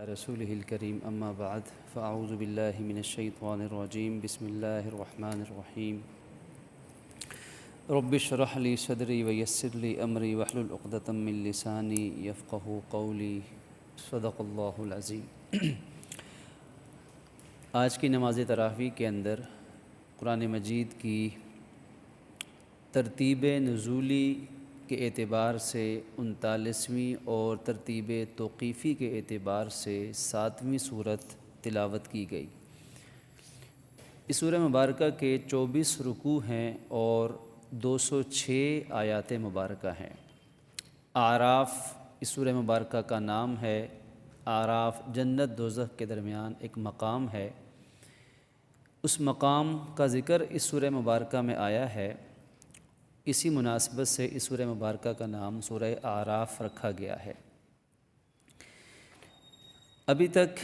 رسوله الكريم أما بعد فأعوذ بالله من الشيطان الرجيم بسم الله الرحمن الرحيم رب اشرح لي صدري ويسر لي أمري واحلل عقدة من لساني يفقهوا قولي صدق الله العظيم۔ آج کی نماز تراویح کے اندر قرآن مجید کی ترتیب نزولی کے اعتبار سے 39ویں اور ترتیب توقیفی کے اعتبار سے 7ویں صورت تلاوت کی گئی۔ اس سورہ مبارکہ کے 24 رکوع ہیں اور 206 آیات مبارکہ ہیں۔ اعراف اس سورہ مبارکہ کا نام ہے۔ اعراف جنت دوزخ کے درمیان ایک مقام ہے، اس مقام کا ذکر اس سورہ مبارکہ میں آیا ہے۔ اسی مناسبت سے اس سورہ مبارکہ کا نام سورہ اعراف رکھا گیا ہے۔ ابھی تک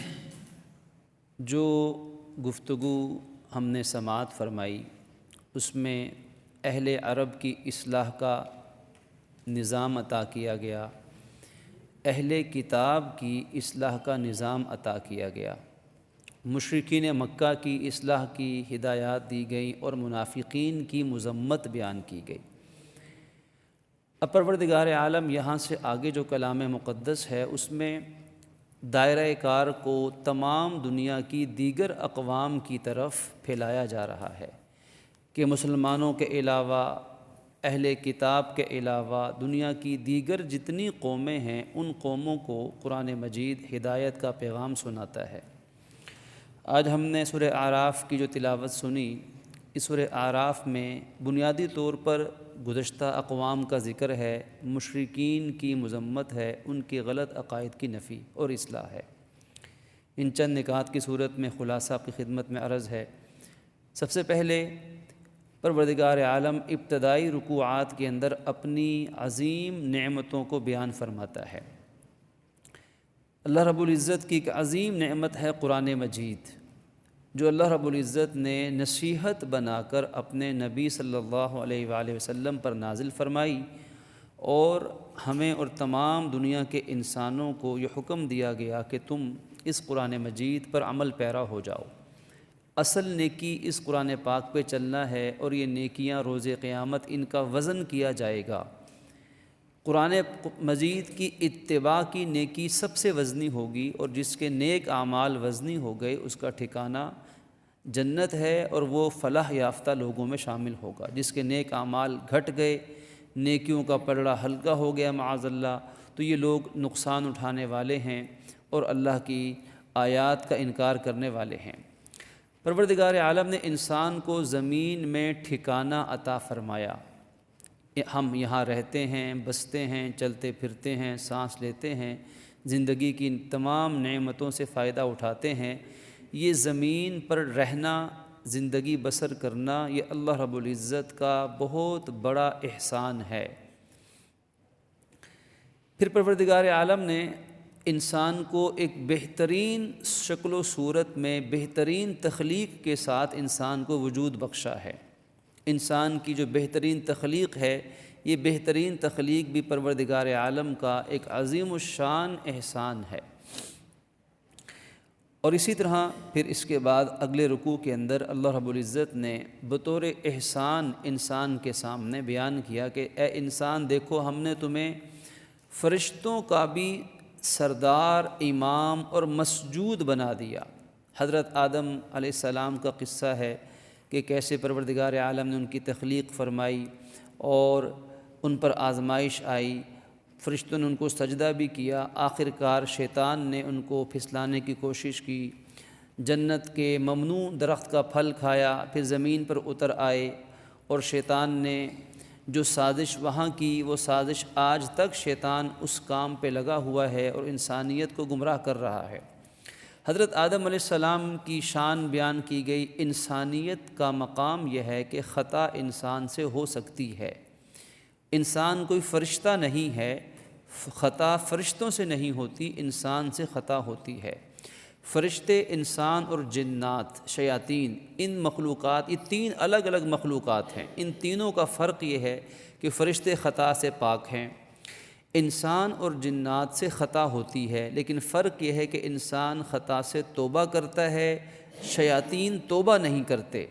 جو گفتگو ہم نے سماعت فرمائی اس میں اہل عرب کی اصلاح کا نظام عطا کیا گیا، اہل کتاب کی اصلاح کا نظام عطا کیا گیا، مشرکین مکہ کی اصلاح کی ہدایات دی گئیں اور منافقین کی مذمت بیان کی گئی۔ اب پروردگار عالم یہاں سے آگے جو کلام مقدس ہے اس میں دائرہ کار کو تمام دنیا کی دیگر اقوام کی طرف پھیلایا جا رہا ہے کہ مسلمانوں کے علاوہ، اہل کتاب کے علاوہ دنیا کی دیگر جتنی قومیں ہیں ان قوموں کو قرآن مجید ہدایت کا پیغام سناتا ہے۔ آج ہم نے سورہ اعراف کی جو تلاوت سنی، اس سورہ اعراف میں بنیادی طور پر گزشتہ اقوام کا ذکر ہے، مشرکین کی مذمت ہے، ان کے غلط عقائد کی نفی اور اصلاح ہے۔ ان چند نکات کی صورت میں خلاصہ آپ کی خدمت میں عرض ہے۔ سب سے پہلے پروردگار عالم ابتدائی رکوعات کے اندر اپنی عظیم نعمتوں کو بیان فرماتا ہے۔ اللہ رب العزت کی ایک عظیم نعمت ہے قرآن مجید، جو اللہ رب العزت نے نصیحت بنا کر اپنے نبی صلی اللہ علیہ وآلہ وسلم پر نازل فرمائی اور ہمیں اور تمام دنیا کے انسانوں کو یہ حکم دیا گیا کہ تم اس قرآن مجید پر عمل پیرا ہو جاؤ۔ اصل نیکی اس قرآن پاک پہ چلنا ہے اور یہ نیکیاں روز قیامت ان کا وزن کیا جائے گا۔ قرآن مجید کی اتباع کی نیکی سب سے وزنی ہوگی اور جس کے نیک اعمال وزنی ہو گئے اس کا ٹھکانہ جنت ہے اور وہ فلاح یافتہ لوگوں میں شامل ہوگا۔ جس کے نیک اعمال گھٹ گئے، نیکیوں کا پلڑا ہلکا ہو گیا معاذ اللہ، تو یہ لوگ نقصان اٹھانے والے ہیں اور اللہ کی آیات کا انکار کرنے والے ہیں۔ پروردگار عالم نے انسان کو زمین میں ٹھکانہ عطا فرمایا۔ ہم یہاں رہتے ہیں، بستے ہیں، چلتے پھرتے ہیں، سانس لیتے ہیں، زندگی کی ان تمام نعمتوں سے فائدہ اٹھاتے ہیں۔ یہ زمین پر رہنا، زندگی بسر کرنا، یہ اللہ رب العزت کا بہت بڑا احسان ہے۔ پھر پروردگار عالم نے انسان کو ایک بہترین شکل و صورت میں، بہترین تخلیق کے ساتھ انسان کو وجود بخشا ہے۔ انسان کی جو بہترین تخلیق ہے، یہ بہترین تخلیق بھی پروردگار عالم کا ایک عظیم الشان احسان ہے۔ اور اسی طرح پھر اس کے بعد اگلے رکوع کے اندر اللہ رب العزت نے بطور احسان انسان کے سامنے بیان کیا کہ اے انسان دیکھو، ہم نے تمہیں فرشتوں کا بھی سردار، امام اور مسجود بنا دیا۔ حضرت آدم علیہ السلام کا قصہ ہے کہ کیسے پروردگار عالم نے ان کی تخلیق فرمائی اور ان پر آزمائش آئی، فرشتوں نے ان کو سجدہ بھی کیا، آخر کار شیطان نے ان کو پھسلانے کی کوشش کی، جنت کے ممنوع درخت کا پھل کھایا، پھر زمین پر اتر آئے اور شیطان نے جو سازش وہاں کی، وہ سازش آج تک شیطان اس کام پہ لگا ہوا ہے اور انسانیت کو گمراہ کر رہا ہے۔ حضرت آدم علیہ السلام کی شان بیان کی گئی۔ انسانیت کا مقام یہ ہے کہ خطا انسان سے ہو سکتی ہے، انسان کوئی فرشتہ نہیں ہے، خطا فرشتوں سے نہیں ہوتی، انسان سے خطا ہوتی ہے۔ فرشتے، انسان اور جنات، شیاطین، ان مخلوقات، یہ تین الگ الگ مخلوقات ہیں۔ ان تینوں کا فرق یہ ہے کہ فرشتے خطا سے پاک ہیں، انسان اور جنات سے خطا ہوتی ہے، لیکن فرق یہ ہے کہ انسان خطا سے توبہ کرتا ہے، شیاطین توبہ نہیں کرتے۔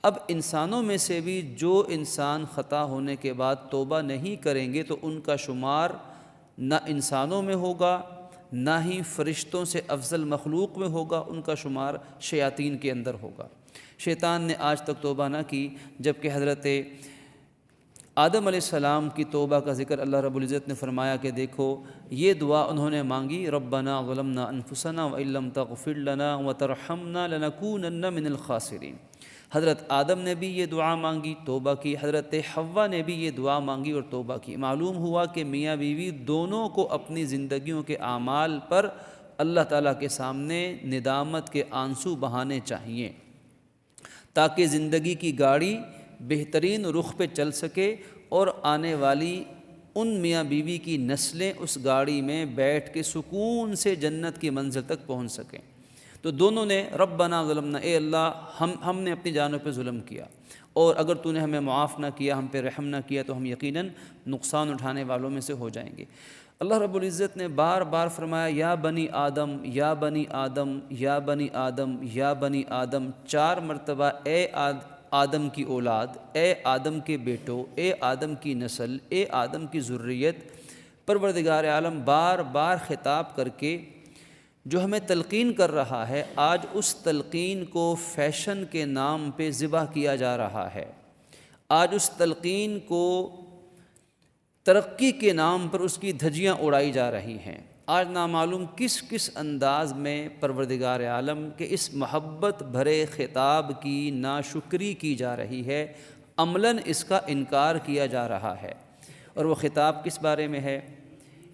اب انسانوں میں سے بھی جو انسان خطا ہونے کے بعد توبہ نہیں کریں گے تو ان کا شمار نہ انسانوں میں ہوگا، نہ ہی فرشتوں سے افضل مخلوق میں ہوگا، ان کا شمار شیاطین کے اندر ہوگا۔ شیطان نے آج تک توبہ نہ کی، جبکہ حضرت آدم علیہ السلام کی توبہ کا ذکر اللہ رب العزت نے فرمایا کہ دیکھو یہ دعا انہوں نے مانگی، ربنا ظلمنا انفسنا وان لم تغفر لنا وترحمنا لنکونن من الخاسرین۔ حضرت آدم نے بھی یہ دعا مانگی، توبہ کی، حضرت حوا نے بھی یہ دعا مانگی اور توبہ کی۔ معلوم ہوا کہ میاں بیوی دونوں کو اپنی زندگیوں کے اعمال پر اللہ تعالیٰ کے سامنے ندامت کے آنسو بہانے چاہیے، تاکہ زندگی کی گاڑی بہترین رخ پہ چل سکے اور آنے والی ان میاں بیوی کی نسلیں اس گاڑی میں بیٹھ کے سکون سے جنت کی منزل تک پہنچ سکیں۔ تو دونوں نے ربنا ظلمنا، اے اللہ ہم نے اپنی جانوں پہ ظلم کیا، اور اگر تو نے ہمیں معاف نہ کیا، ہم پہ رحم نہ کیا تو ہم یقیناً نقصان اٹھانے والوں میں سے ہو جائیں گے۔ اللہ رب العزت نے بار بار فرمایا یا بنی آدم یا بنی آدم یا بنی آدم یا بنی آدم، 4 مرتبہ اے آدم کی اولاد، اے آدم کے بیٹوں، اے آدم کی نسل، اے آدم کی ذریت۔ پروردگار عالم بار بار خطاب کر کے جو ہمیں تلقین کر رہا ہے، آج اس تلقین کو فیشن کے نام پہ ذبح کیا جا رہا ہے، آج اس تلقین کو ترقی کے نام پر اس کی دھجیاں اڑائی جا رہی ہیں۔ آج نامعلوم کس کس انداز میں پروردگار عالم کے اس محبت بھرے خطاب کی ناشکری کی جا رہی ہے، عملاً اس کا انکار کیا جا رہا ہے۔ اور وہ خطاب کس بارے میں ہے؟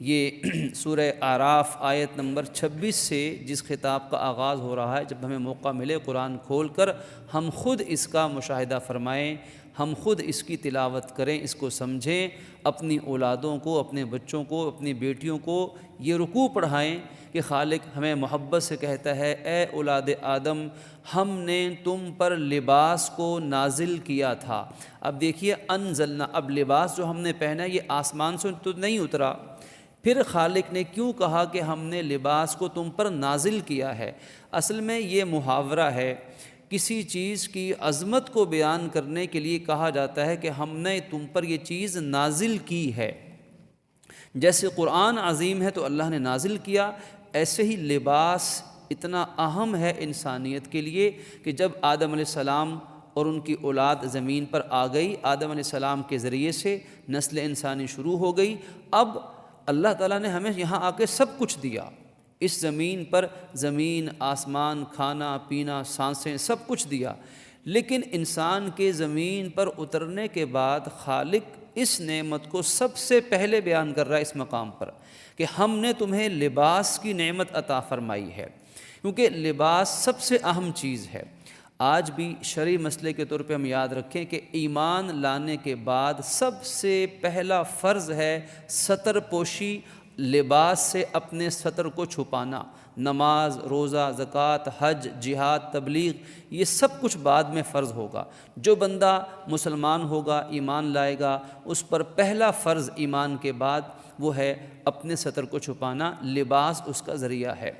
یہ سورہ اعراف آیت نمبر 26 سے جس خطاب کا آغاز ہو رہا ہے، جب ہمیں موقع ملے قرآن کھول کر ہم خود اس کا مشاہدہ فرمائیں، ہم خود اس کی تلاوت کریں، اس کو سمجھیں، اپنی اولادوں کو، اپنے بچوں کو، اپنی بیٹیوں کو یہ رکوع پڑھائیں کہ خالق ہمیں محبت سے کہتا ہے اے اولاد آدم، ہم نے تم پر لباس کو نازل کیا تھا۔ اب دیکھیے انزلنا، اب لباس جو ہم نے پہنا یہ آسمان سے تو نہیں اترا، پھر خالق نے کیوں کہا کہ ہم نے لباس کو تم پر نازل کیا ہے؟ اصل میں یہ محاورہ ہے، کسی چیز کی عظمت کو بیان کرنے کے لیے کہا جاتا ہے کہ ہم نے تم پر یہ چیز نازل کی ہے۔ جیسے قرآن عظیم ہے تو اللہ نے نازل کیا، ایسے ہی لباس اتنا اہم ہے انسانیت کے لیے کہ جب آدم علیہ السلام اور ان کی اولاد زمین پر آ گئی، آدم علیہ السلام کے ذریعے سے نسل انسانی شروع ہو گئی، اب اللہ تعالیٰ نے ہمیں یہاں آ کے سب کچھ دیا، اس زمین پر زمین، آسمان، کھانا پینا، سانسیں، سب کچھ دیا، لیکن انسان کے زمین پر اترنے کے بعد خالق اس نعمت کو سب سے پہلے بیان کر رہا ہے اس مقام پر کہ ہم نے تمہیں لباس کی نعمت عطا فرمائی ہے، کیونکہ لباس سب سے اہم چیز ہے۔ آج بھی شرعی مسئلے کے طور پہ ہم یاد رکھیں کہ ایمان لانے کے بعد سب سے پہلا فرض ہے ستر پوشی، لباس سے اپنے ستر کو چھپانا۔ نماز، روزہ، زکوٰۃ، حج، جہاد، تبلیغ، یہ سب کچھ بعد میں فرض ہوگا۔ جو بندہ مسلمان ہوگا، ایمان لائے گا، اس پر پہلا فرض ایمان کے بعد وہ ہے اپنے ستر کو چھپانا، لباس اس کا ذریعہ ہے۔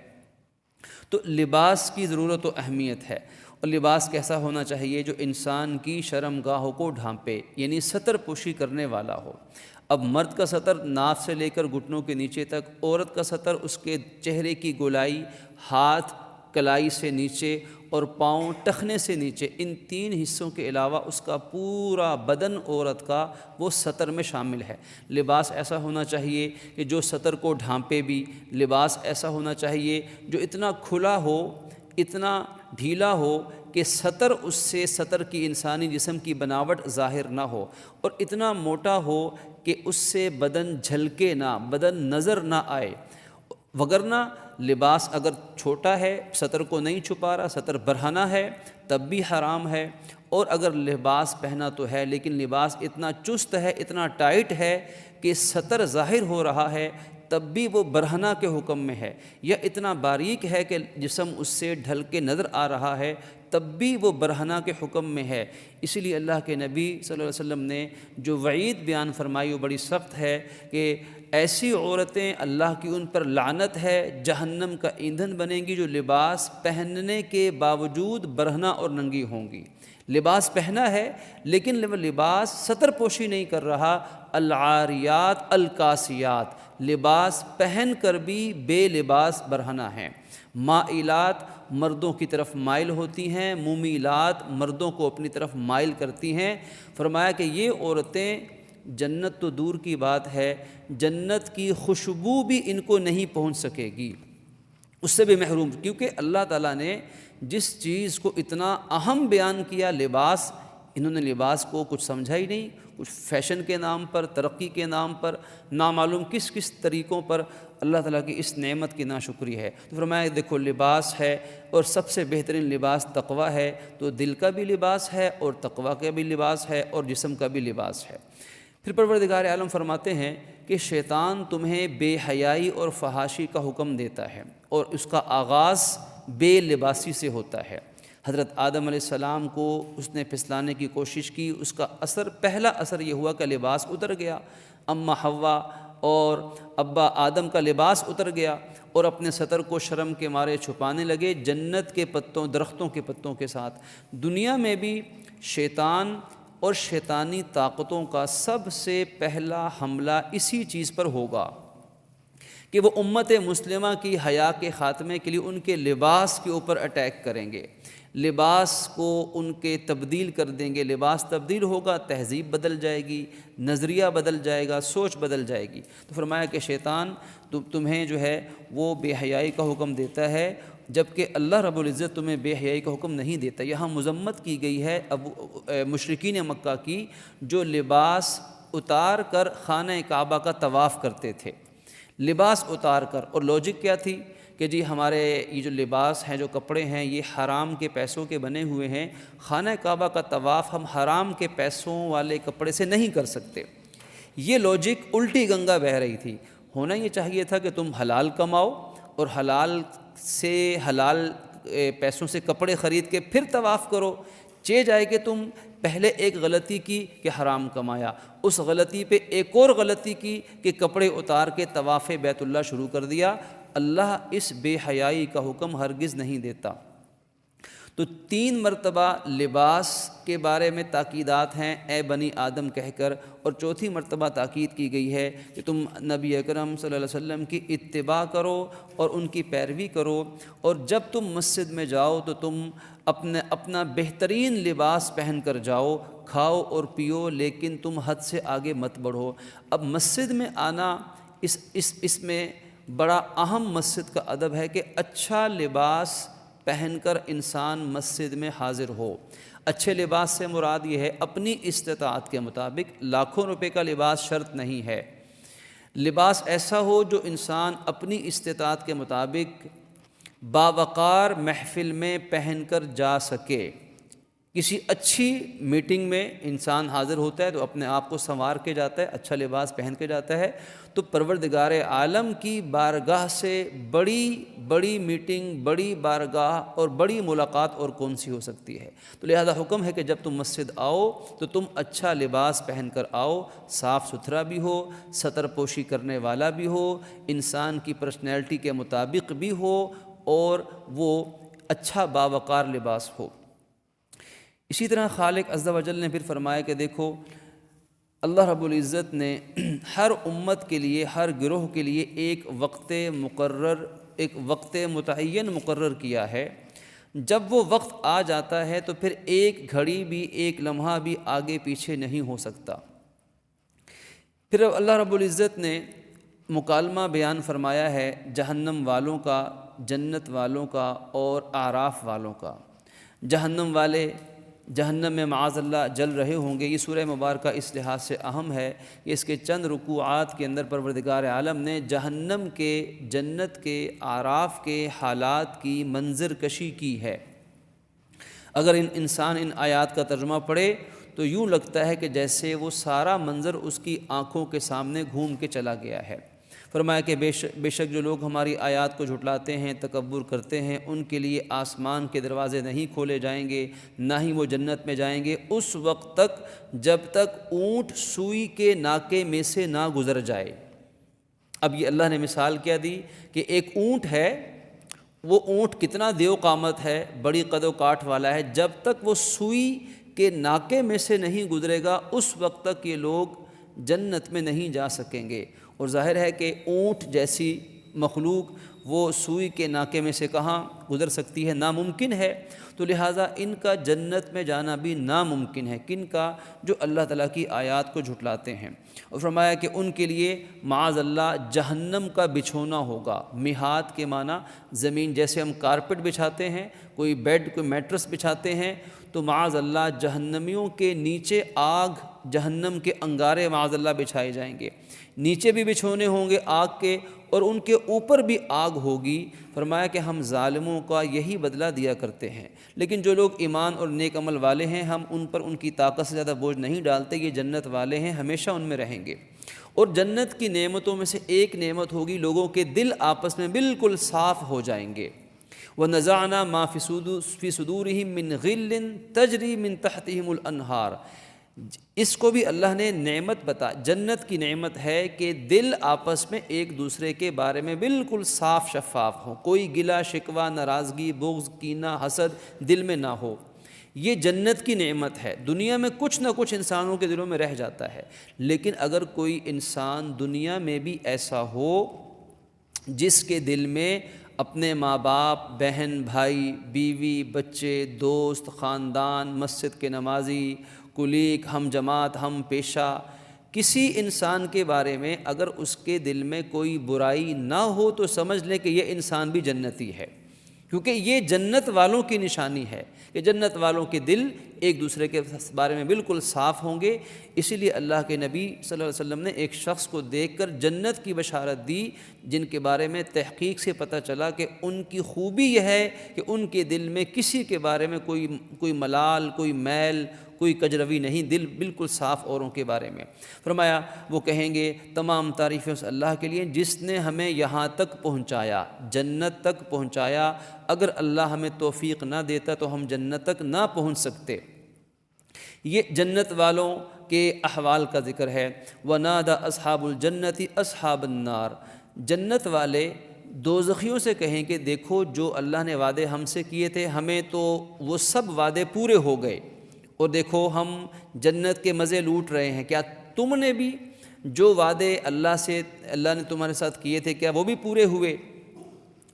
تو لباس کی ضرورت و اہمیت ہے، اور لباس کیسا ہونا چاہیے؟ جو انسان کی شرم گاہوں کو ڈھانپے، یعنی ستر پوشی کرنے والا ہو۔ اب مرد کا ستر ناف سے لے کر گھٹنوں کے نیچے تک، عورت کا ستر اس کے چہرے کی گولائی، ہاتھ کلائی سے نیچے اور پاؤں ٹخنے سے نیچے، ان 3 حصوں کے علاوہ اس کا پورا بدن عورت کا وہ ستر میں شامل ہے۔ لباس ایسا ہونا چاہیے کہ جو ستر کو ڈھانپے بھی، لباس ایسا ہونا چاہیے جو اتنا کھلا ہو، اتنا ڈھیلا ہو کہ ستر کی انسانی جسم کی بناوٹ ظاہر نہ ہو، اور اتنا موٹا ہو کہ اس سے بدن جھلکے نہ، بدن نظر نہ آئے۔ وگرنہ لباس اگر چھوٹا ہے، ستر کو نہیں چھپا رہا، ستر برہنہ ہے، تب بھی حرام ہے، اور اگر لباس پہنا تو ہے لیکن لباس اتنا چست ہے، اتنا ٹائٹ ہے کہ ستر ظاہر ہو رہا ہے، تب بھی وہ برہنہ کے حکم میں ہے، یا اتنا باریک ہے کہ جسم اس سے ڈھل کے نظر آ رہا ہے، تب بھی وہ برہنہ کے حکم میں ہے۔ اسی لیے اللہ کے نبی صلی اللہ علیہ وسلم نے جو وعید بیان فرمائی وہ بڑی سخت ہے کہ ایسی عورتیں اللہ کی ان پر لعنت ہے، جہنم کا ایندھن بنیں گی، جو لباس پہننے کے باوجود برہنہ اور ننگی ہوں گی۔ لباس پہنا ہے لیکن وہ لباس ستر پوشی نہیں کر رہا۔ العاریات الکاسیات، لباس پہن کر بھی بے لباس برہنہ ہیں۔ مائلات، مردوں کی طرف مائل ہوتی ہیں، ممیلات، مردوں کو اپنی طرف مائل کرتی ہیں۔ فرمایا کہ یہ عورتیں، جنت تو دور کی بات ہے، جنت کی خوشبو بھی ان کو نہیں پہنچ سکے گی، اس سے بھی محروم، کیونکہ اللہ تعالیٰ نے جس چیز کو اتنا اہم بیان کیا، لباس، انہوں نے لباس کو کچھ سمجھا ہی نہیں، کچھ فیشن کے نام پر، ترقی کے نام پر، نامعلوم کس کس طریقوں پر اللہ تعالیٰ کی اس نعمت کی ناشکری ہے۔ تو فرمایا دیکھو لباس ہے، اور سب سے بہترین لباس تقویٰ ہے، تو دل کا بھی لباس ہے اور تقویٰ کا بھی لباس ہے اور جسم کا بھی لباس ہے۔ پھر پروردگار عالم فرماتے ہیں کہ شیطان تمہیں بے حیائی اور فحاشی کا حکم دیتا ہے، اور اس کا آغاز بے لباسی سے ہوتا ہے۔ حضرت آدم علیہ السلام کو اس نے پھسلانے کی کوشش کی، اس کا پہلا اثر یہ ہوا کہ لباس اتر گیا۔ اماں حوا اور ابا آدم کا لباس اتر گیا، اور اپنے سطر کو شرم کے مارے چھپانے لگے جنت کے پتوں، درختوں کے پتوں کے ساتھ۔ دنیا میں بھی شیطان اور شیطانی طاقتوں کا سب سے پہلا حملہ اسی چیز پر ہوگا کہ وہ امت مسلمہ کی حیا کے خاتمے کے لیے ان کے لباس کے اوپر اٹیک کریں گے، لباس کو ان کے تبدیل کر دیں گے۔ لباس تبدیل ہوگا، تہذیب بدل جائے گی، نظریہ بدل جائے گا، سوچ بدل جائے گی۔ تو فرمایا کہ شیطان تمہیں جو ہے وہ بے حیائی کا حکم دیتا ہے، جبکہ اللہ رب العزت تمہیں بے حیائی کا حکم نہیں دیتا۔ یہاں مذمت کی گئی ہے مشرکین مکہ کی، جو لباس اتار کر خانہ کعبہ کا طواف کرتے تھے، لباس اتار کر، اور لاجک کیا تھی کہ جی ہمارے یہ جو لباس ہیں، جو کپڑے ہیں، یہ حرام کے پیسوں کے بنے ہوئے ہیں، خانہ کعبہ کا طواف ہم حرام کے پیسوں والے کپڑے سے نہیں کر سکتے۔ یہ لاجک الٹی گنگا بہہ رہی تھی۔ ہونا یہ چاہیے تھا کہ تم حلال کماؤ اور حلال سے، حلال پیسوں سے کپڑے خرید کے پھر طواف کرو۔ جائے کہ تم پہلے ایک غلطی کی کہ حرام کمایا، اس غلطی پہ ایک اور غلطی کی کہ کپڑے اتار کے طواف بیت اللہ شروع کر دیا۔ اللہ اس بے حیائی کا حکم ہرگز نہیں دیتا۔ تو 3 مرتبہ لباس کے بارے میں تاکیدات ہیں، اے بنی آدم کہہ کر، اور 4تھی مرتبہ تاکید کی گئی ہے کہ تم نبی اکرم صلی اللہ علیہ وسلم کی اتباع کرو اور ان کی پیروی کرو، اور جب تم مسجد میں جاؤ تو تم اپنا بہترین لباس پہن کر جاؤ، کھاؤ اور پیو، لیکن تم حد سے آگے مت بڑھو۔ اب مسجد میں آنا، اس میں بڑا اہم مسجد کا ادب ہے کہ اچھا لباس پہن کر انسان مسجد میں حاضر ہو۔ اچھے لباس سے مراد یہ ہے اپنی استطاعت کے مطابق، لاکھوں روپے کا لباس شرط نہیں ہے، لباس ایسا ہو جو انسان اپنی استطاعت کے مطابق باوقار محفل میں پہن کر جا سکے۔ کسی اچھی میٹنگ میں انسان حاضر ہوتا ہے تو اپنے آپ کو سنوار کے جاتا ہے، اچھا لباس پہن کے جاتا ہے، تو پروردگار عالم کی بارگاہ سے بڑی میٹنگ، بڑی بارگاہ اور بڑی ملاقات اور کون سی ہو سکتی ہے؟ تو لہذا حکم ہے کہ جب تم مسجد آؤ تو تم اچھا لباس پہن کر آؤ، صاف ستھرا بھی ہو، ستر پوشی کرنے والا بھی ہو، انسان کی پرسنالٹی کے مطابق بھی ہو، اور وہ اچھا باوقار لباس ہو۔ اسی طرح خالق عز و جل نے پھر فرمایا کہ دیکھو اللہ رب العزت نے ہر امت کے لیے، ہر گروہ کے لیے ایک وقت متعین مقرر کیا ہے۔ جب وہ وقت آ جاتا ہے تو پھر ایک گھڑی بھی، ایک لمحہ بھی آگے پیچھے نہیں ہو سکتا۔ پھر اللہ رب العزت نے مکالمہ بیان فرمایا ہے جہنم والوں کا، جنت والوں کا اور اعراف والوں کا۔ جہنم والے جہنم میں معاذ اللہ جل رہے ہوں گے۔ یہ سورہ مبارکہ اس لحاظ سے اہم ہے کہ اس کے چند رکوعات کے اندر پروردگار عالم نے جہنم کے، جنت کے، اعراف کے حالات کی منظر کشی کی ہے۔ اگر انسان ان آیات کا ترجمہ پڑھے تو یوں لگتا ہے کہ جیسے وہ سارا منظر اس کی آنکھوں کے سامنے گھوم کے چلا گیا ہے۔ فرمایا کہ بے شک جو لوگ ہماری آیات کو جھٹلاتے ہیں، تکبر کرتے ہیں، ان کے لیے آسمان کے دروازے نہیں کھولے جائیں گے، نہ ہی وہ جنت میں جائیں گے اس وقت تک جب تک اونٹ سوئی کے ناکے میں سے نہ گزر جائے۔ اب یہ اللہ نے مثال کیا دی کہ ایک اونٹ ہے، وہ اونٹ کتنا دیو قامت ہے، بڑی قد و کاٹھ والا ہے، جب تک وہ سوئی کے ناکے میں سے نہیں گزرے گا اس وقت تک یہ لوگ جنت میں نہیں جا سکیں گے۔ اور ظاہر ہے کہ اونٹ جیسی مخلوق وہ سوئی کے ناکے میں سے کہاں گزر سکتی ہے، ناممکن ہے۔ تو لہٰذا ان کا جنت میں جانا بھی ناممکن ہے۔ کن کا؟ جو اللہ تعالیٰ کی آیات کو جھٹلاتے ہیں۔ اور فرمایا کہ ان کے لیے معاذ اللہ جہنم کا بچھونا ہوگا۔ میہات کے معنی زمین، جیسے ہم کارپٹ بچھاتے ہیں، کوئی بیڈ، کوئی میٹرس بچھاتے ہیں، تو معاذ اللہ جہنمیوں کے نیچے آگ، جہنم کے انگارے معاذ اللہ بچھائے جائیں گے۔ نیچے بھی بچھونے ہوں گے آگ کے، اور ان کے اوپر بھی آگ ہوگی۔ فرمایا کہ ہم ظالموں کا یہی بدلہ دیا کرتے ہیں، لیکن جو لوگ ایمان اور نیک عمل والے ہیں ہم ان پر ان کی طاقت سے زیادہ بوجھ نہیں ڈالتے، یہ جنت والے ہیں، ہمیشہ ان میں رہیں گے۔ اور جنت کی نعمتوں میں سے ایک نعمت ہوگی، لوگوں کے دل آپس میں بالکل صاف ہو جائیں گے۔ وَنَزَعْنَا مَا فِي صُدُورِهِم مِّن غِلٍّ تَجْرِي مِن تَحْتِهِمُ الْأَنْهَارُ۔ اس کو بھی اللہ نے نعمت بتا، جنت کی نعمت ہے کہ دل آپس میں ایک دوسرے کے بارے میں بالکل صاف شفاف ہو، کوئی گلہ شکوہ، ناراضگی، بغض، کینہ، حسد دل میں نہ ہو۔ یہ جنت کی نعمت ہے۔ دنیا میں کچھ نہ کچھ انسانوں کے دلوں میں رہ جاتا ہے، لیکن اگر کوئی انسان دنیا میں بھی ایسا ہو جس کے دل میں اپنے ماں باپ، بہن بھائی، بیوی، بچے، دوست، خاندان، مسجد کے نمازی، کلیگ، ہم جماعت، ہم پیشہ، کسی انسان کے بارے میں اگر اس کے دل میں کوئی برائی نہ ہو تو سمجھ لیں کہ یہ انسان بھی جنتی ہے، کیونکہ یہ جنت والوں کی نشانی ہے کہ جنت والوں کے دل ایک دوسرے کے بارے میں بالکل صاف ہوں گے۔ اسی لیے اللہ کے نبی صلی اللہ علیہ وسلم نے ایک شخص کو دیکھ کر جنت کی بشارت دی، جن کے بارے میں تحقیق سے پتہ چلا کہ ان کی خوبی یہ ہے کہ ان کے دل میں کسی کے بارے میں کوئی ملال، کوئی میل، کوئی کجروی نہیں، دل بالکل صاف اوروں کے بارے میں۔ فرمایا وہ کہیں گے تمام تعریفیں اس اللہ کے لیے جس نے ہمیں یہاں تک پہنچایا، جنت تک پہنچایا۔ اگر اللہ ہمیں توفیق نہ دیتا تو ہم جنت تک نہ پہنچ سکتے۔ یہ جنت والوں کے احوال کا ذکر ہے۔ وَنَادَى أَصْحَابُ الْجَنَّةِ أَصْحَابَ النَّارِ، جنت والے دوزخیوں سے کہیں کہ دیکھو جو اللہ نے وعدے ہم سے کیے تھے، ہمیں تو وہ سب وعدے پورے ہو گئے، اور دیکھو ہم جنت کے مزے لوٹ رہے ہیں، کیا تم نے بھی جو وعدے اللہ نے تمہارے ساتھ کیے تھے کیا وہ بھی پورے ہوئے؟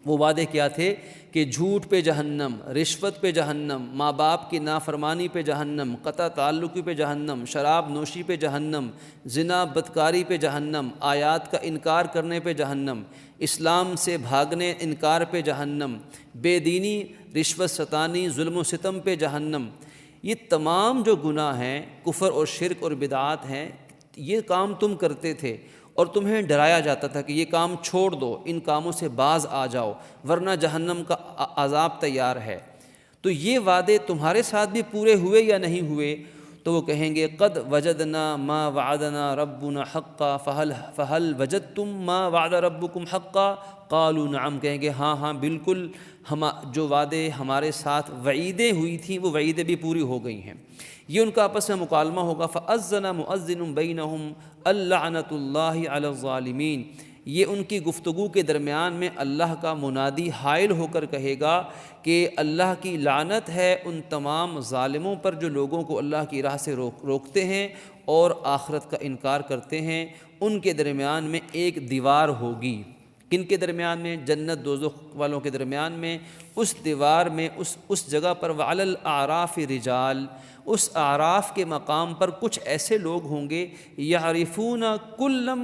وہ وعدے کیا تھے کہ جھوٹ پہ جہنم، رشوت پہ جہنم، ماں باپ کی نافرمانی پہ جہنم، قطع تعلقی پہ جہنم، شراب نوشی پہ جہنم، زنا بدکاری پہ جہنم، آیات کا انکار کرنے پہ جہنم، اسلام سے بھاگنے انکار پہ جہنم، بے دینی، رشوت ستانی، ظلم و ستم پہ جہنم۔ یہ تمام جو گناہ ہیں، کفر اور شرک اور بدعات ہیں، یہ کام تم کرتے تھے اور تمہیں ڈرایا جاتا تھا کہ یہ کام چھوڑ دو، ان کاموں سے باز آ جاؤ ورنہ جہنم کا عذاب تیار ہے۔ تو یہ وعدے تمہارے ساتھ بھی پورے ہوئے یا نہیں ہوئے؟ تو وہ کہیں گے قد وجدنا ما وعدنا ربنا حقا فہل وجدتم ما وعد ربکم حقا قالوا نعم، کہیں گے ہاں ہاں بالکل، جو وعدے ہمارے ساتھ وعیدیں ہوئی تھیں وہ وعیدیں بھی پوری ہو گئی ہیں۔ یہ ان کا آپس میں مکالمہ ہوگا۔ فَأَذَّنَ مُؤَذِّنٌ بَيْنَهُمْ اللَّعْنَةُ اللَّهِ عَلَى الظَّالِمِينَ، یہ ان کی گفتگو کے درمیان میں اللہ کا منادی حائل ہو کر کہے گا کہ اللہ کی لعنت ہے ان تمام ظالموں پر جو لوگوں کو اللہ کی راہ سے روکتے ہیں اور آخرت کا انکار کرتے ہیں۔ ان کے درمیان میں ایک دیوار ہوگی۔ کن کے درمیان میں؟ جنت دوزخ والوں کے درمیان میں۔ اس دیوار میں اس جگہ پر وعلی الاعراف رجال، اس اعراف کے مقام پر کچھ ایسے لوگ ہوں گے یعرفون کلم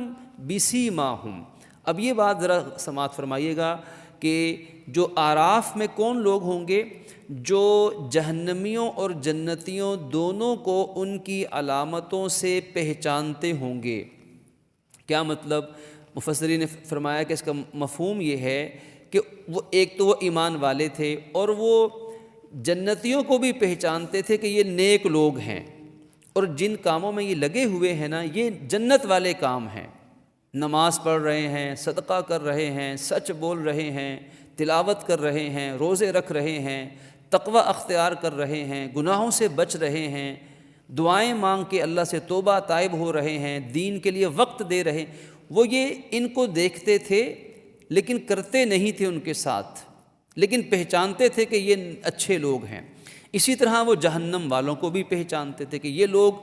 بسیماہم۔ اب یہ بات ذرا سماعت فرمائیے گا کہ جو اعراف میں کون لوگ ہوں گے؟ جو جہنمیوں اور جنتیوں دونوں کو ان کی علامتوں سے پہچانتے ہوں گے۔ کیا مطلب؟ مفسرین نے فرمایا کہ اس کا مفہوم یہ ہے کہ ایک تو وہ ایمان والے تھے اور وہ جنتیوں کو بھی پہچانتے تھے کہ یہ نیک لوگ ہیں، اور جن کاموں میں یہ لگے ہوئے ہیں نا، یہ جنت والے کام ہیں۔ نماز پڑھ رہے ہیں، صدقہ کر رہے ہیں، سچ بول رہے ہیں، تلاوت کر رہے ہیں، روزے رکھ رہے ہیں، تقوی اختیار کر رہے ہیں، گناہوں سے بچ رہے ہیں، دعائیں مانگ کے اللہ سے توبہ طائب ہو رہے ہیں، دین کے لیے وقت دے رہے ہیں، وہ یہ ان کو دیکھتے تھے لیکن کرتے نہیں تھے ان کے ساتھ، لیکن پہچانتے تھے کہ یہ اچھے لوگ ہیں۔ اسی طرح وہ جہنم والوں کو بھی پہچانتے تھے کہ یہ لوگ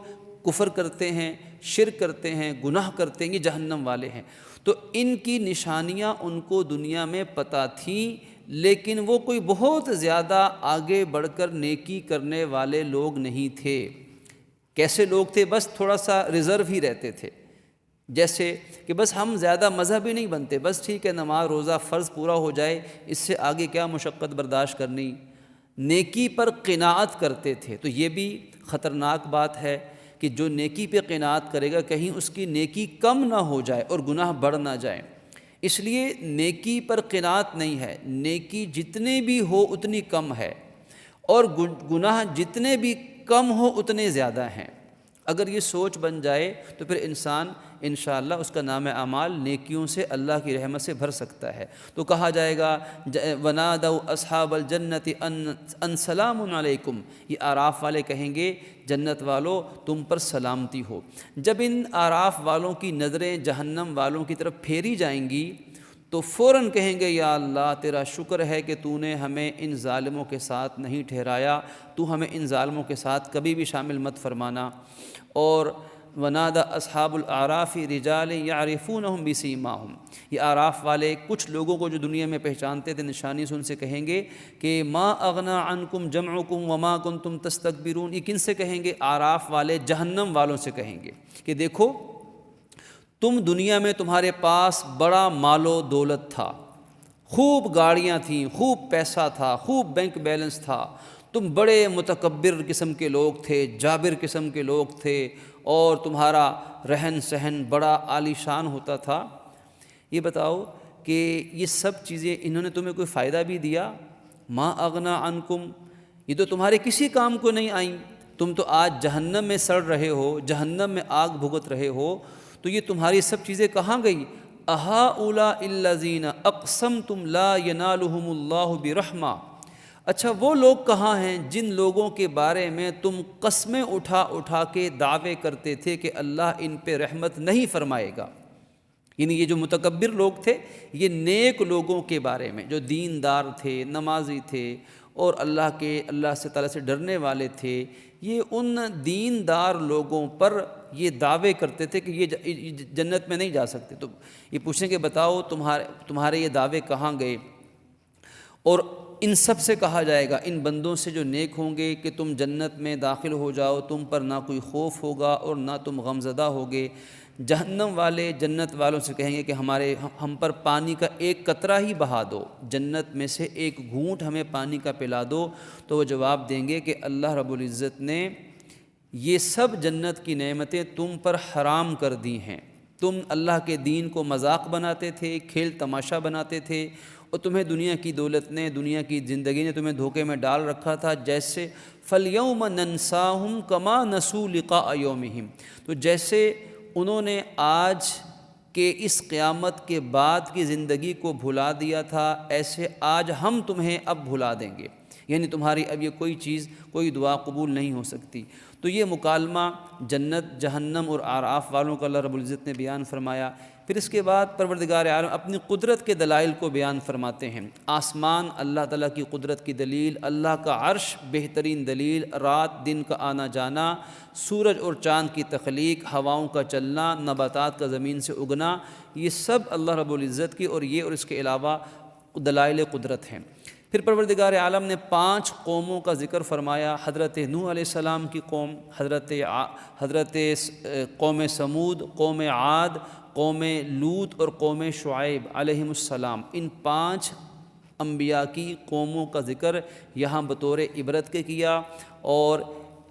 کفر کرتے ہیں، شرک کرتے ہیں، گناہ کرتے ہیں، یہ جہنم والے ہیں۔ تو ان کی نشانیاں ان کو دنیا میں پتہ تھیں، لیکن وہ کوئی بہت زیادہ آگے بڑھ کر نیکی کرنے والے لوگ نہیں تھے۔ کیسے لوگ تھے؟ بس تھوڑا سا ریزرو ہی رہتے تھے، جیسے کہ بس ہم زیادہ مذہبی نہیں بنتے، بس ٹھیک ہے نماز روزہ فرض پورا ہو جائے، اس سے آگے کیا مشقت برداشت کرنی۔ نیکی پر قناعت کرتے تھے۔ تو یہ بھی خطرناک بات ہے کہ جو نیکی پہ قناعت کرے گا کہیں اس کی نیکی کم نہ ہو جائے اور گناہ بڑھ نہ جائے۔ اس لیے نیکی پر قناعت نہیں ہے، نیکی جتنے بھی ہو اتنی کم ہے، اور گناہ جتنے بھی کم ہو اتنے زیادہ ہیں۔ اگر یہ سوچ بن جائے تو پھر انسان انشاءاللہ اس کا نام اعمال نیکیوں سے اللہ کی رحمت سے بھر سکتا ہے۔ تو کہا جائے گا وَنَادَوْا أَصْحَابَ الْجَنَّةِ أَنْ سَلَامٌ عَلَيْكُمْ، یہ اعراف والے کہیں گے جنت والو تم پر سلامتی ہو۔ جب ان اعراف والوں کی نظریں جہنم والوں کی طرف پھیری جائیں گی تو فوراً کہیں گے یا اللہ تیرا شکر ہے کہ تو نے ہمیں ان ظالموں کے ساتھ نہیں ٹھہرایا، تو ہمیں ان ظالموں کے ساتھ کبھی بھی شامل مت فرمانا۔ اور وَنَادَى أَصْحَابُ الْأَعْرَافِ رِجَالٍ يَعْرِفُونَهُمْ بِسِيمَاهُمْ، یہ اعراف والے کچھ لوگوں کو جو دنیا میں پہچانتے تھے نشانی سے ان سے کہیں گے کہ ما اغنا عنکم جمعکم وما کنتم تستکبرون، یہ کن سے کہیں گے؟ اعراف والے جہنم والوں سے کہیں گے کہ دیکھو تم دنیا میں تمہارے پاس بڑا مال و دولت تھا، خوب گاڑیاں تھیں، خوب پیسہ تھا، خوب بینک بیلنس تھا، تم بڑے متکبر قسم کے لوگ تھے، جابر قسم کے لوگ تھے، اور تمہارا رہن سہن بڑا عالی شان ہوتا تھا۔ یہ بتاؤ کہ یہ سب چیزیں انہوں نے تمہیں کوئی فائدہ بھی دیا؟ ما اغنا عنکم، یہ تو تمہارے کسی کام کو نہیں آئیں، تم تو آج جہنم میں سڑ رہے ہو، جہنم میں آگ بھگت رہے ہو، تو یہ تمہاری سب چیزیں کہاں گئی؟ اہؤلاء الذین اقسمتم لا ینالہم اللہ برحمہ، اچھا وہ لوگ کہاں ہیں جن لوگوں کے بارے میں تم قسمیں اٹھا اٹھا کے دعوے کرتے تھے کہ اللہ ان پہ رحمت نہیں فرمائے گا؟ یعنی یہ جو متکبر لوگ تھے، یہ نیک لوگوں کے بارے میں جو دیندار تھے، نمازی تھے، اور اللہ سے تعالیٰ سے ڈرنے والے تھے، یہ ان دیندار لوگوں پر یہ دعوے کرتے تھے کہ یہ جنت میں نہیں جا سکتے۔ تو یہ پوچھیں کہ بتاؤ تمہارے یہ دعوے کہاں گئے؟ اور ان سب سے کہا جائے گا، ان بندوں سے جو نیک ہوں گے، کہ تم جنت میں داخل ہو جاؤ، تم پر نہ کوئی خوف ہوگا اور نہ تم غمزدہ ہوگے۔ جہنم والے جنت والوں سے کہیں گے کہ ہم پر پانی کا ایک قطرہ ہی بہا دو، جنت میں سے ایک گھونٹ ہمیں پانی کا پلا دو۔ تو وہ جواب دیں گے کہ اللہ رب العزت نے یہ سب جنت کی نعمتیں تم پر حرام کر دی ہیں، تم اللہ کے دین کو مذاق بناتے تھے، کھیل تماشا بناتے تھے، اور تمہیں دنیا کی دولت نے، دنیا کی زندگی نے تمہیں دھوکے میں ڈال رکھا تھا۔ جیسے فَالْيَوْمَ نَنْسَاهُمْ كَمَا نَسُوا لِقَاءَ يَوْمِهِمْ، تو جیسے انہوں نے آج کے اس قیامت کے بعد کی زندگی کو بھلا دیا تھا، ایسے آج ہم تمہیں اب بھلا دیں گے، یعنی تمہاری اب یہ کوئی چیز، کوئی دعا قبول نہیں ہو سکتی۔ تو یہ مکالمہ جنت، جہنم اور اعراف والوں کا اللہ رب العزت نے بیان فرمایا۔ پھر اس کے بعد پروردگار عالم اپنی قدرت کے دلائل کو بیان فرماتے ہیں۔ آسمان اللہ تعالیٰ کی قدرت کی دلیل، اللہ کا عرش بہترین دلیل، رات دن کا آنا جانا، سورج اور چاند کی تخلیق، ہواؤں کا چلنا، نباتات کا زمین سے اگنا، یہ سب اللہ رب العزت کی اور اس کے علاوہ دلائل قدرت ہیں۔ پھر پروردگار عالم نے 5 قوموں کا ذکر فرمایا۔ حضرت نوح علیہ السلام کی قوم، حضرت قوم سمود، قوم عاد، قوم لوط اور قوم شعیب علیہم السلام، ان 5 انبیاء کی قوموں کا ذکر یہاں بطور عبرت کے کیا۔ اور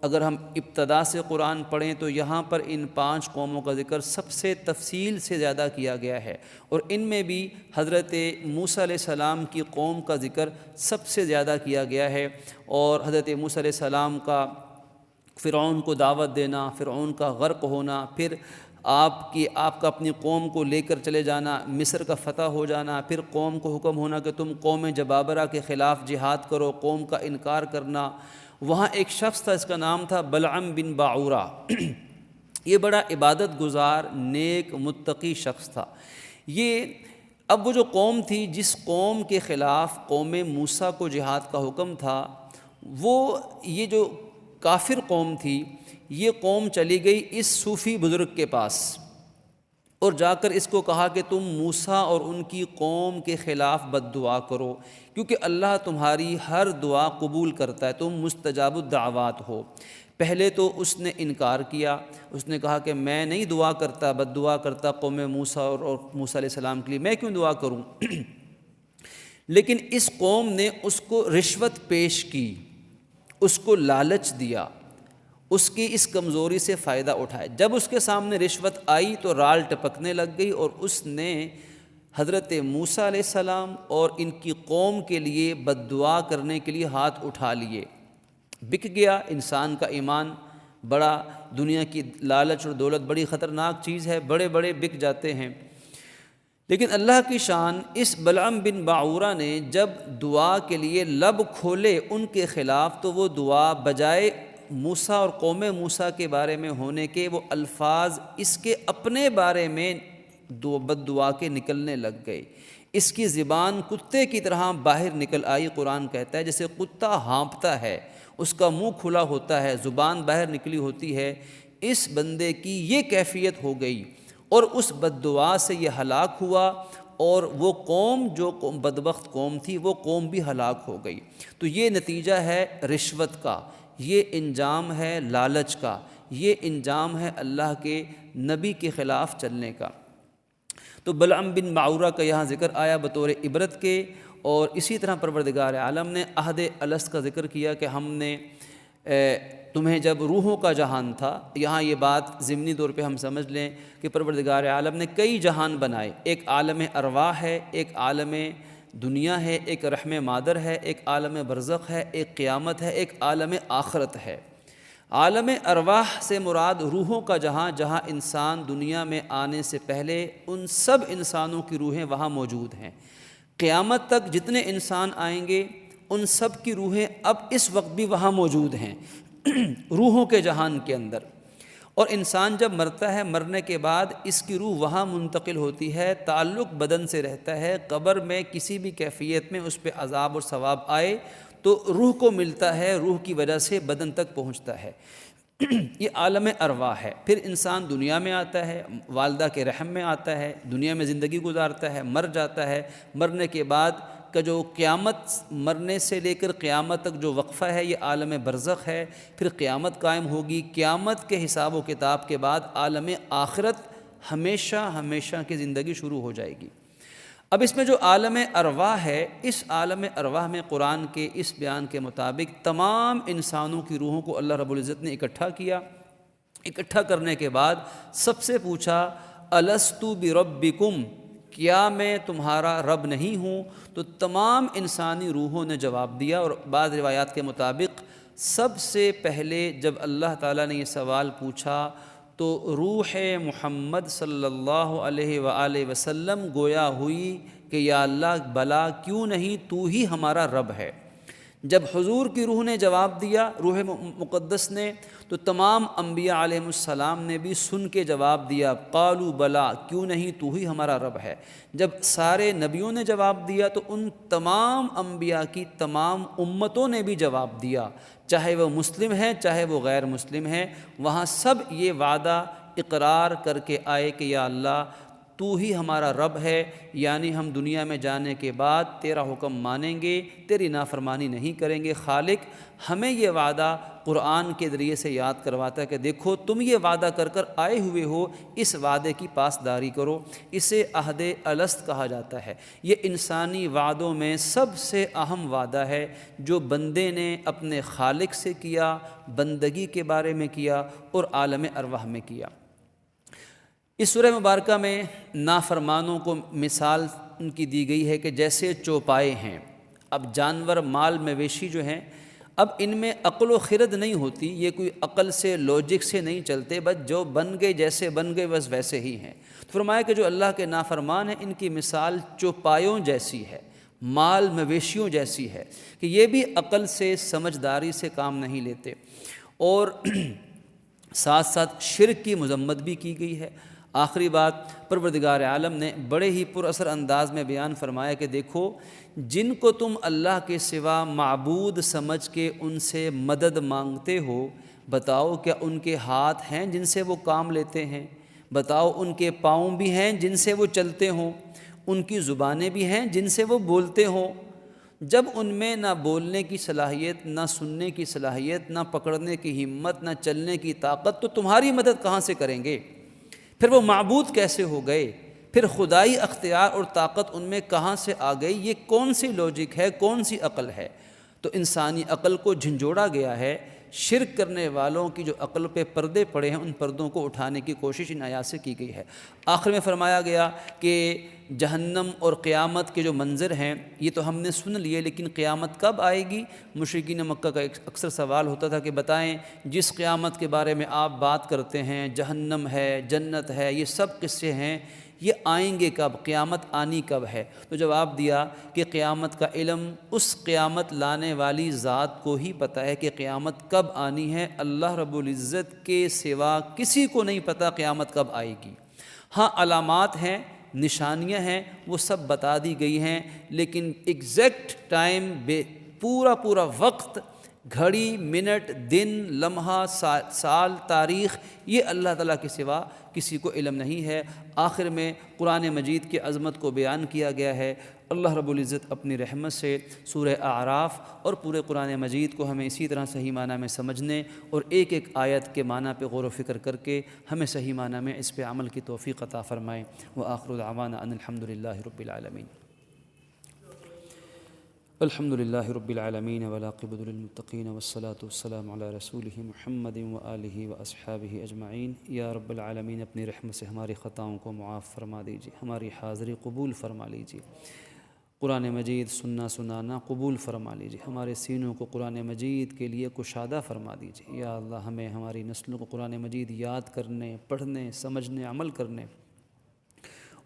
اگر ہم ابتدا سے قرآن پڑھیں تو یہاں پر ان 5 قوموں کا ذکر سب سے تفصیل سے زیادہ کیا گیا ہے، اور ان میں بھی حضرت موسیٰ علیہ السلام کی قوم کا ذکر سب سے زیادہ کیا گیا ہے۔ اور حضرت موسیٰ علیہ السلام کا فرعون کو دعوت دینا، فرعون کا غرق ہونا، پھر آپ کا اپنی قوم کو لے کر چلے جانا، مصر کا فتح ہو جانا، پھر قوم کو حکم ہونا کہ تم قوم جبابرہ کے خلاف جہاد کرو، قوم کا انکار کرنا۔ وہاں ایک شخص تھا، اس کا نام تھا بلعم بن باعورہ، یہ بڑا عبادت گزار نیک متقی شخص تھا۔ یہ اب وہ جو قوم تھی جس قوم کے خلاف قوم موسیٰ کو جہاد کا حکم تھا، وہ یہ جو کافر قوم تھی، یہ قوم چلی گئی اس صوفی بزرگ کے پاس اور جا کر اس کو کہا کہ تم موسیٰ اور ان کی قوم کے خلاف بد دعا کرو، کیونکہ اللہ تمہاری ہر دعا قبول کرتا ہے، تم مستجاب الدعوات ہو۔ پہلے تو اس نے انکار کیا، اس نے کہا کہ میں نہیں دعا کرتا، بد دعا کرتا قوم موسیٰ اور موسیٰ علیہ السلام کے لیے، میں کیوں دعا کروں؟ لیکن اس قوم نے اس کو رشوت پیش کی، اس کو لالچ دیا، اس کی اس کمزوری سے فائدہ اٹھایا۔ جب اس کے سامنے رشوت آئی تو رال ٹپکنے لگ گئی اور اس نے حضرت موسیٰ علیہ السلام اور ان کی قوم کے لیے بد دعا کرنے کے لیے ہاتھ اٹھا لیے۔ بک گیا انسان کا ایمان، بڑا دنیا کی لالچ اور دولت بڑی خطرناک چیز ہے، بڑے بڑے بک جاتے ہیں۔ لیکن اللہ کی شان، اس بلعم بن باعورہ نے جب دعا کے لیے لب کھولے ان کے خلاف، تو وہ دعا بجائے موسیٰ اور قوم موسیٰ کے بارے میں ہونے کے، وہ الفاظ اس کے اپنے بارے میں بد دعا کے نکلنے لگ گئے۔ اس کی زبان کتے کی طرح باہر نکل آئی۔ قرآن کہتا ہے جیسے کتا ہانپتا ہے، اس کا منہ کھلا ہوتا ہے، زبان باہر نکلی ہوتی ہے، اس بندے کی یہ کیفیت ہو گئی اور اس بد دعا سے یہ ہلاک ہوا، اور وہ قوم جو بدبخت قوم تھی وہ قوم بھی ہلاک ہو گئی۔ تو یہ نتیجہ ہے رشوت کا، یہ انجام ہے لالچ کا، یہ انجام ہے اللہ کے نبی کے خلاف چلنے کا۔ تو بلعم بن باعورہ کا یہاں ذکر آیا بطور عبرت کے، اور اسی طرح پروردگار عالم نے عہد الست کا ذکر کیا کہ ہم نے تمہیں جب روحوں کا جہان تھا، یہاں یہ بات ضمنی طور پہ ہم سمجھ لیں کہ پروردگار عالم نے کئی جہان بنائے، ایک عالم ارواح ہے، ایک عالم دنیا ہے، ایک رحم مادر ہے، ایک عالم برزخ ہے، ایک قیامت ہے، ایک عالم آخرت ہے۔ عالم ارواح سے مراد روحوں کا جہاں، جہاں انسان دنیا میں آنے سے پہلے ان سب انسانوں کی روحیں وہاں موجود ہیں۔ قیامت تک جتنے انسان آئیں گے ان سب کی روحیں اب اس وقت بھی وہاں موجود ہیں روحوں کے جہان کے اندر۔ اور انسان جب مرتا ہے، مرنے کے بعد اس کی روح وہاں منتقل ہوتی ہے، تعلق بدن سے رہتا ہے۔ قبر میں کسی بھی کیفیت میں اس پہ عذاب اور ثواب آئے تو روح کو ملتا ہے، روح کی وجہ سے بدن تک پہنچتا ہے۔ یہ عالم ارواح ہے۔ پھر انسان دنیا میں آتا ہے، والدہ کے رحم میں آتا ہے، دنیا میں زندگی گزارتا ہے، مر جاتا ہے۔ مرنے کے بعد کا جو قیامت، مرنے سے لے کر قیامت تک جو وقفہ ہے، یہ عالم برزخ ہے۔ پھر قیامت قائم ہوگی، قیامت کے حساب و کتاب کے بعد عالم آخرت، ہمیشہ ہمیشہ کی زندگی شروع ہو جائے گی۔ اب اس میں جو عالم ارواح ہے، اس عالم ارواح میں قرآن کے اس بیان کے مطابق تمام انسانوں کی روحوں کو اللہ رب العزت نے اکٹھا کیا۔ اکٹھا کرنے کے بعد سب سے پوچھا الست بربکم، کیا میں تمہارا رب نہیں ہوں؟ تو تمام انسانی روحوں نے جواب دیا، اور بعض روایات کے مطابق سب سے پہلے جب اللہ تعالیٰ نے یہ سوال پوچھا تو روح محمد صلی اللہ علیہ وآلہ وسلم گویا ہوئی کہ یا اللہ بلا کیوں نہیں، تو ہی ہمارا رب ہے۔ جب حضور کی روح نے جواب دیا، روح مقدس نے، تو تمام انبیاء علیہ السلام نے بھی سن کے جواب دیا، قالوا بلا، کیوں نہیں، تو ہی ہمارا رب ہے۔ جب سارے نبیوں نے جواب دیا تو ان تمام انبیاء کی تمام امتوں نے بھی جواب دیا، چاہے وہ مسلم ہیں چاہے وہ غیر مسلم ہیں، وہاں سب یہ وعدہ اقرار کر کے آئے کہ یا اللہ تو ہی ہمارا رب ہے، یعنی ہم دنیا میں جانے کے بعد تیرا حکم مانیں گے، تیری نافرمانی نہیں کریں گے۔ خالق ہمیں یہ وعدہ قرآن کے ذریعے سے یاد کرواتا ہے کہ دیکھو تم یہ وعدہ کر کر آئے ہوئے ہو، اس وعدے کی پاسداری کرو۔ اسے عہد الست کہا جاتا ہے۔ یہ انسانی وعدوں میں سب سے اہم وعدہ ہے جو بندے نے اپنے خالق سے کیا، بندگی کے بارے میں کیا اور عالم ارواح میں کیا۔ اس سورہ مبارکہ میں نافرمانوں کو مثال ان کی دی گئی ہے کہ جیسے چوپائے ہیں۔ اب جانور، مال مویشی جو ہیں، اب ان میں عقل و خرد نہیں ہوتی، یہ کوئی عقل سے لوجک سے نہیں چلتے، بس جو بن گئے جیسے بن گئے بس ویسے ہی ہیں۔ فرمایا کہ جو اللہ کے نافرمان ہیں ان کی مثال چوپایوں جیسی ہے، مال مویشیوں جیسی ہے، کہ یہ بھی عقل سے، سمجھداری سے کام نہیں لیتے۔ اور ساتھ ساتھ شرک کی مذمت بھی کی گئی ہے۔ آخری بات پروردگار عالم نے بڑے ہی پر اثر انداز میں بیان فرمایا کہ دیکھو، جن کو تم اللہ کے سوا معبود سمجھ کے ان سے مدد مانگتے ہو، بتاؤ کیا ان کے ہاتھ ہیں جن سے وہ کام لیتے ہیں؟ بتاؤ ان کے پاؤں بھی ہیں جن سے وہ چلتے ہوں؟ ان کی زبانیں بھی ہیں جن سے وہ بولتے ہوں؟ جب ان میں نہ بولنے کی صلاحیت، نہ سننے کی صلاحیت، نہ پکڑنے کی ہمت، نہ چلنے کی طاقت، تو تمہاری مدد کہاں سے کریں گے؟ پھر وہ معبود کیسے ہو گئے؟ پھر خدائی اختیار اور طاقت ان میں کہاں سے آ گئی؟ یہ کون سی لوجک ہے، کون سی عقل ہے؟ تو انسانی عقل کو جھنجھوڑا گیا ہے۔ شرک کرنے والوں کی جو عقل پہ پردے پڑے ہیں، ان پردوں کو اٹھانے کی کوشش ان آیات سے کی گئی ہے۔ آخر میں فرمایا گیا کہ جہنم اور قیامت کے جو منظر ہیں یہ تو ہم نے سن لیے، لیکن قیامت کب آئے گی؟ مشرکین مکہ کا ایک اکثر سوال ہوتا تھا کہ بتائیں جس قیامت کے بارے میں آپ بات کرتے ہیں، جہنم ہے، جنت ہے، یہ سب قصے ہیں، یہ آئیں گے کب؟ قیامت آنی کب ہے؟ تو جواب دیا کہ قیامت کا علم اس قیامت لانے والی ذات کو ہی پتہ ہے کہ قیامت کب آنی ہے، اللہ رب العزت کے سوا کسی کو نہیں پتہ قیامت کب آئے گی۔ ہاں علامات ہیں، نشانیاں ہیں، وہ سب بتا دی گئی ہیں، لیکن ایگزیکٹ ٹائم، پورا وقت، گھڑی، منٹ، دن، لمحہ، سال، تاریخ، یہ اللہ تعالیٰ کے سوا کسی کو علم نہیں ہے۔ آخر میں قرآن مجید کی عظمت کو بیان کیا گیا ہے۔ اللہ رب العزت اپنی رحمت سے سورہ اعراف اور پورے قرآن مجید کو ہمیں اسی طرح صحیح معنی میں سمجھنے اور ایک ایک آیت کے معنی پہ غور و فکر کر کے ہمیں صحیح معنی میں اس پہ عمل کی توفیق عطا فرمائے۔ وآخر دعوانا ان الحمد للہ رب العالمین۔ الحمد للہ رب العالمین والعاقبۃ للمتقین والصلاة والسلام علی رسولہ محمد وآلہ واصحابہ اجمعین۔ یا رب العالمین، اپنی رحمت سے ہماری خطاؤں کو معاف فرما دیجیے، ہماری حاضری قبول فرما لیجیے، قرآن مجید سننا سنانا قبول فرما لیجیے، ہمارے سینوں کو قرآن مجید کے لیے کشادہ فرما دیجیے۔ یا اللہ، ہمیں ہماری نسلوں کو قرآن مجید یاد کرنے، پڑھنے، سمجھنے، عمل کرنے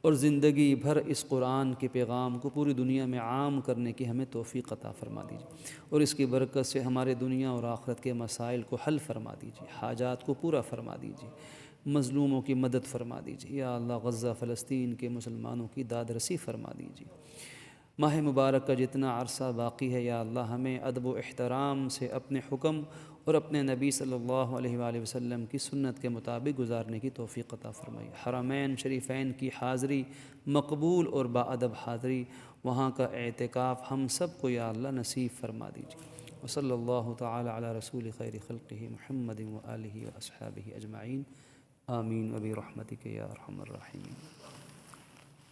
اور زندگی بھر اس قرآن کے پیغام کو پوری دنیا میں عام کرنے کی ہمیں توفیق عطا فرما دیجیے، اور اس کی برکت سے ہمارے دنیا اور آخرت کے مسائل کو حل فرما دیجیے، حاجات کو پورا فرما دیجیے، مظلوموں کی مدد فرما دیجیے۔ یا اللہ، غزہ فلسطین کے مسلمانوں کی داد رسی فرما دیجیے۔ ماہ مبارک کا جتنا عرصہ باقی ہے، یا اللہ، ہمیں ادب و احترام سے اپنے حکم اور اپنے نبی صلی اللہ علیہ وآلہ وسلم کی سنت کے مطابق گزارنے کی توفیق عطا فرمائی۔ حرمین شریفین کی حاضری، مقبول اور باادب حاضری، وہاں کا اعتکاف ہم سب کو یا اللہ نصیب فرما دیجیے۔ وصلی اللہ تعالی علی رسول خیر خلقہ محمد وآلہ واصحابہ اجمعین۔ آمین وبرحمتک یا ارحم الراحمین۔